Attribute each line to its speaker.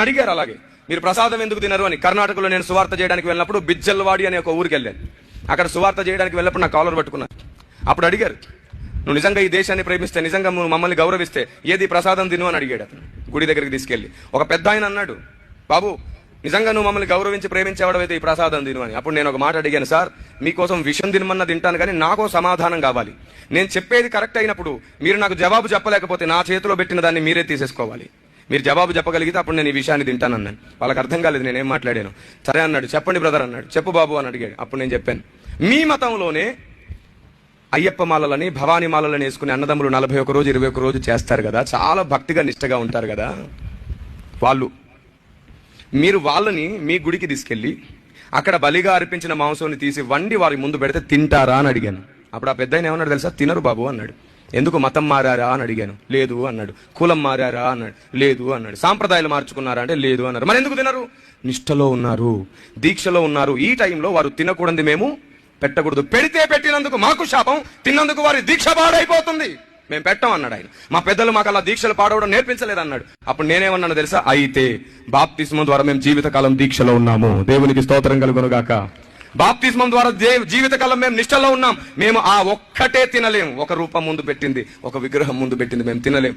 Speaker 1: అడిగారు అలాగే మీరు ప్రసాదం ఎందుకు తినరు అని. కర్ణాటకలో నేను సువార్త చేయడానికి వెళ్ళినప్పుడు బిజ్జల్వాడి అనే ఒక ఊరికి వెళ్ళాను. అక్కడ సువార్త చేయడానికి వెళ్ళినప్పుడు నా కాలర్ పట్టుకున్నారు. అప్పుడు అడిగారు, నువ్వు నిజంగా ఈ దేశాన్ని ప్రేమిస్తే, నిజంగా నువ్వు మమ్మల్ని గౌరవిస్తే ఏది ప్రసాదం తిను అని అడిగాడు అతను. గుడి దగ్గరికి తీసుకెళ్ళి ఒక పెద్ద ఆయన అన్నాడు, బాబు నిజంగా నువ్వు మమ్మల్ని గౌరవించి ప్రేమించేవాడైతే ఈ ప్రసాదం తిను అని. అప్పుడు నేను ఒక మాట అడిగాను, సార్ మీకోసం విషం తినమన్నా తింటాను కానీ నాకో సమాధానం కావాలి. నేను చెప్పేది కరెక్ట్ అయినప్పుడు మీరు నాకు జవాబు చెప్పలేకపోతే నా చేతిలో పెట్టిన దాన్ని మీరే తీసేసుకోవాలి. మీరు జవాబు చెప్పగలిగితే అప్పుడు నేను ఈ విషయాన్ని తింటానన్నాను. వాళ్ళకి అర్థం కాలేదు నేనేం మాట్లాడాను. సరే అన్నాడు, చెప్పండి బ్రదర్ అన్నాడు. చెప్పు బాబు అని అడిగాడు. అప్పుడు నేను చెప్పాను, మీ మతంలోనే అయ్యప్ప మాలలని భవానీ మాలలని వేసుకుని అన్నదమ్ములు 41 రోజు 21 రోజు చేస్తారు కదా, చాలా భక్తిగా నిష్టగా ఉంటారు కదా వాళ్ళు. మీరు వాళ్ళని మీ గుడికి తీసుకెళ్ళి అక్కడ బలిగా అర్పించిన మాంసాన్ని తీసి వండి వారి ముందు పెడితే తింటారా అని అడిగాను. అప్పుడు ఆ పెద్ద ఆయన ఏమన్నాడు తెలుసా, తినరు బాబు అన్నాడు. ఎందుకు, మతం మారారా అని అడిగాను. లేదు అన్నాడు. కులం మారారా అన్నాడు. లేదు అన్నాడు. సాంప్రదాయాలు మార్చుకున్నారా అంటే లేదు అన్నారు. మరి ఎందుకు తినరు? నిష్టలో ఉన్నారు, దీక్షలో ఉన్నారు. ఈ టైంలో వారు తినకూడదు, మేము పెట్టకూడదు. పెడితే పెట్టినందుకు మాకు శాపం, తిన్నందుకు వారి దీక్ష పాడైపోతుంది, మేము పెట్టం అన్నాడు ఆయన. మా పెద్దలు మాకు అలా దీక్షలు పాడవడం నేర్పించలేదు అన్నాడు. అప్పుడు నేనేమన్నాను తెలుసా, అయితే బాప్తిస్మం ద్వారా మేము జీవితకాలం దీక్షలో ఉన్నాము, దేవునికి స్తోత్రం కలుగునుగాక. బాప్తిస్మం ద్వారా జీవితకాలం మేము నిష్టలో ఉన్నాం. మేము ఆ ఒక్కటే తినలేము. ఒక రూపం ముందు పెట్టింది, ఒక విగ్రహం ముందు పెట్టింది మేము తినలేం.